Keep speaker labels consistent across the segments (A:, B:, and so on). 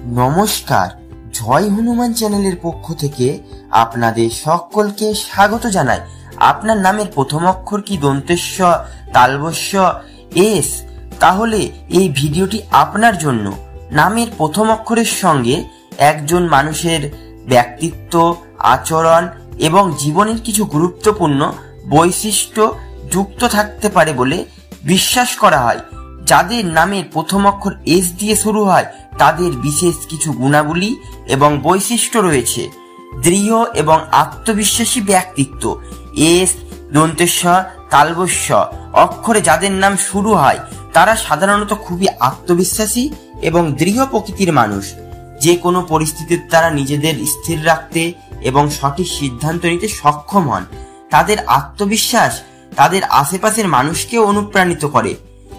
A: নমস্কার, জয় হনুমান চ্যানেলের পক্ষ থেকে আপনাদের সকলকে স্বাগত জানাই। আপনার নামের প্রথম অক্ষর কি দন্তেশ্ব, তালবস্য, এস? তাহলে এই ভিডিওটি আপনার জন্য। নামের প্রথম অক্ষরের সঙ্গে একজন মানুষের ব্যক্তিত্ব, আচরণ এবং জীবনের কিছু গুরুত্বপূর্ণ বৈশিষ্ট্য যুক্ত থাকতে পারে বলে বিশ্বাস করা হয়। যাদের নামের প্রথম অক্ষর এস দিয়ে শুরু হয় তাদের বিশেষ কিছু গুণাবলী এবং বৈশিষ্ট্য রয়েছে। দৃঢ় এবং আত্মবিশ্বাসী ব্যক্তিত্ব। এস, দন্তেশ্ব, তালবস্য অক্ষরে যাদের নাম শুরু হয় তারা সাধারণত খুবই আত্মবিশ্বাসী এবং দৃঢ় প্রকৃতির মানুষ। যে কোনো পরিস্থিতিতে তারা নিজেদের স্থির রাখতে এবং সঠিক সিদ্ধান্ত নিতে সক্ষম হন। তাদের আত্মবিশ্বাস তাদের আশেপাশের মানুষকে অনুপ্রাণিত করে।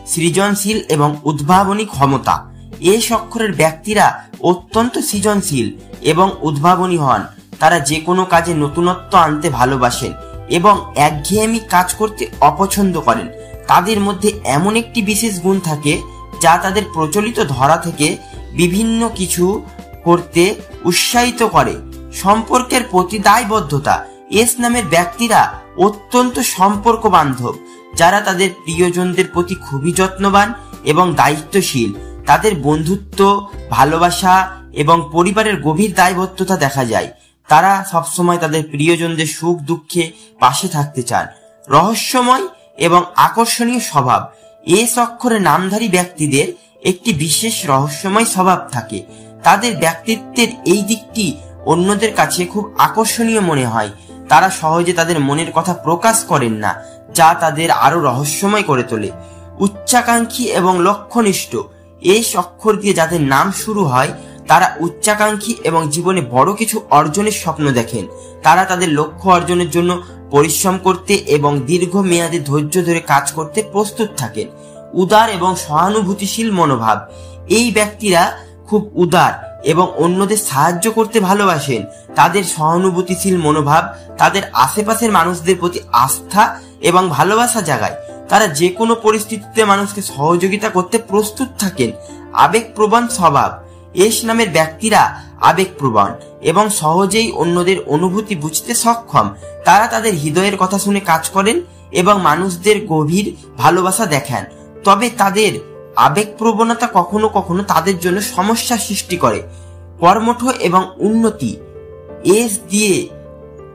A: সৃজনশীল এবং উদ্ভাবনী ক্ষমতা। এস অক্ষরের ব্যক্তিরা অত্যন্ত সৃজনশীল এবং উদ্ভাবনী হন। তারা যে কোনো কাজে নতুনত্ব আনতে ভালোবাসেন এবং একঘেয়েমি কাজ করতে অপছন্দ করেন। তাদের মধ্যে এমন একটি বিশেষ গুণ থাকে যা তাদের প্রচলিত ধারা থেকে বিভিন্ন কিছু করতে উৎসাহিত করে। সম্পর্কের প্রতি দায়বদ্ধতা। এস নামের ব্যক্তিরা অত্যন্ত সম্পর্ক বান্ধব, যারা তাদের প্রিয়জনদের প্রতি খুবই যত্নবান এবং দায়িত্বশীল। তাদের বন্ধুত্ব, ভালোবাসা এবং পরিবারের গভীর দায়বদ্ধতা দেখা যায়। তারা সবসময় তাদের প্রিয়জনদের সুখ দুঃখে পাশে থাকতে চান। রহস্যময় এবং আকর্ষণীয় স্বভাব। এস অক্ষরে নামধারী ব্যক্তিদের একটি বিশেষ রহস্যময় স্বভাব থাকে। তাদের ব্যক্তিত্বের এই দিকটি অন্যদের কাছে খুব আকর্ষণীয় মনে হয়। তারা সহজে তাদের মনের কথা প্রকাশ করেন না, যা তাদের আরো রহস্যময় করে তোলে। উচ্চাকাঙ্ক্ষী এবং লক্ষ্যনিষ্ঠ। এস অক্ষর দিয়ে যাদের নাম শুরু হয় তারা উচ্চাকাঙ্ক্ষী এবং জীবনে বড় কিছু অর্জনের স্বপ্ন দেখেন। তারা তাদের লক্ষ্য অর্জনের জন্য পরিশ্রম করতে এবং দীর্ঘমেয়াদী ধৈর্য ধরে কাজ করতে প্রস্তুত থাকেন। উদার এবং সহানুভূতিশীল মনোভাব। এই ব্যক্তিরা খুব উদার এবং অন্যদের সাহায্য করতে ভালোবাসেন। তাদের সহানুভূতিশীল মনোভাব তাদের আশেপাশের মানুষদের প্রতি আস্থা এবং ভালোবাসা জাগায়। তারা যে কোনো পরিস্থিতিতে মানুষকে সহযোগিতা করতে প্রস্তুত থাকেন। আবেগপ্রবণ স্বভাব। এস নামের ব্যক্তিরা আবেগপ্রবণ এবং সহজেই অন্যদের অনুভূতি বুঝতে সক্ষম। তারা তাদের হৃদয়ের কথা শুনে কাজ করেন এবং মানুষদের গভীর ভালোবাসা দেখান। তবে তাদের আবেগপ্রবণতা কখনো কখনো তাদের জন্য সমস্যা সৃষ্টি করে। কর্মঠ এবং উন্নতি। এস দিয়ে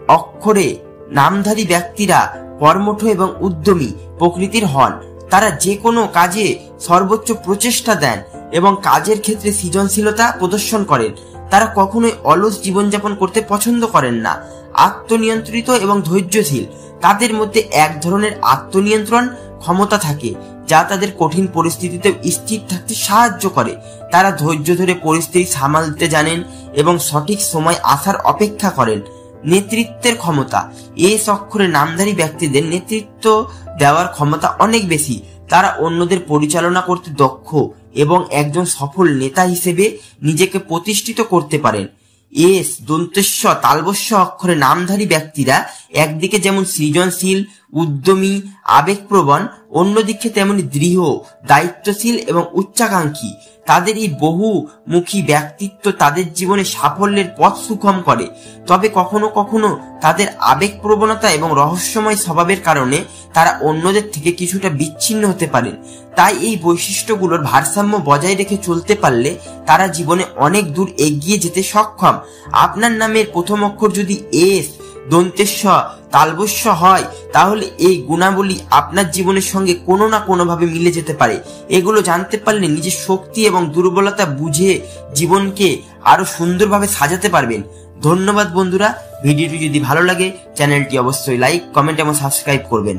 A: অক্ষরে নামধারী ব্যক্তিরা কর্মঠ এবং উদ্যমী প্রকৃতির হন। তারা যে কোনো কাজে সর্বোচ্চ প্রচেষ্টা দেন এবং কাজের ক্ষেত্রে সৃজনশীলতা প্রদর্শন করেন। তারা কখনোই অলস জীবনযাপন করতে পছন্দ করেন না। আত্মনিয়ন্ত্রিত এবং ধৈর্যশীল। তাদের মধ্যে এক ধরনের আত্মনিয়ন্ত্রণ ক্ষমতা থাকে যা তাদের কঠিন পরিস্থিতিতে স্থির থাকতে সাহায্য করে। তারা ধৈর্য ধরে পরিস্থিতি সামালতে জানেন এবং সঠিক সময় আসার অপেক্ষা করেন। নেতৃত্বের ক্ষমতা। এস অক্ষরে নামধারী ব্যক্তিদের নেতৃত্ব দেওয়ার ক্ষমতা অনেক বেশি। তারা অন্যদের পরিচালনা করতে দক্ষ এবং একজন সফল নেতা হিসেবে নিজেকে প্রতিষ্ঠিত করতে পারেন। এস, দন্তেশ্ব, তালবস্য অক্ষরে নামধারী ব্যক্তিরা একদিকে যেমন সৃজনশীল, উদ্যমী, আবেগপ্রবণ, অন্যদিকে তেমনি দৃঢ়, দায়িত্বশীল এবং উচ্চাকাঙ্ক্ষী। তাদের এই বহুমুখী ব্যক্তিত্ব তাদের জীবনে সাফল্যের পথ সুগম করে। তবে কখনো কখনো তাদের আবেগপ্রবণতা এবং রহস্যময় স্বভাবের কারণে তারা অন্যদের থেকে কিছুটা বিচ্ছিন্ন হতে পারেন। তাই এই বৈশিষ্ট্যগুলোর ভারসাম্য বজায় রেখে চলতে পারলে তারা জীবনে অনেক দূর এগিয়ে যেতে সক্ষম। আপনার নামের প্রথম অক্ষর যদি এস, দন্তেশ্ব, তালবস্য হয় তাহলে এই গুণাবলী আপনার জীবনের সঙ্গে কোনো না কোনোভাবে মিলে যেতে পারে। এগুলো জানতে পারলে নিজের শক্তি এবং দুর্বলতা বুঝে জীবনকে আরো সুন্দরভাবে সাজাতে পারবেন। ধন্যবাদ বন্ধুরা। ভিডিওটি যদি ভালো লাগে চ্যানেলটি অবশ্যই লাইক, কমেন্ট এবং সাবস্ক্রাইব করবেন।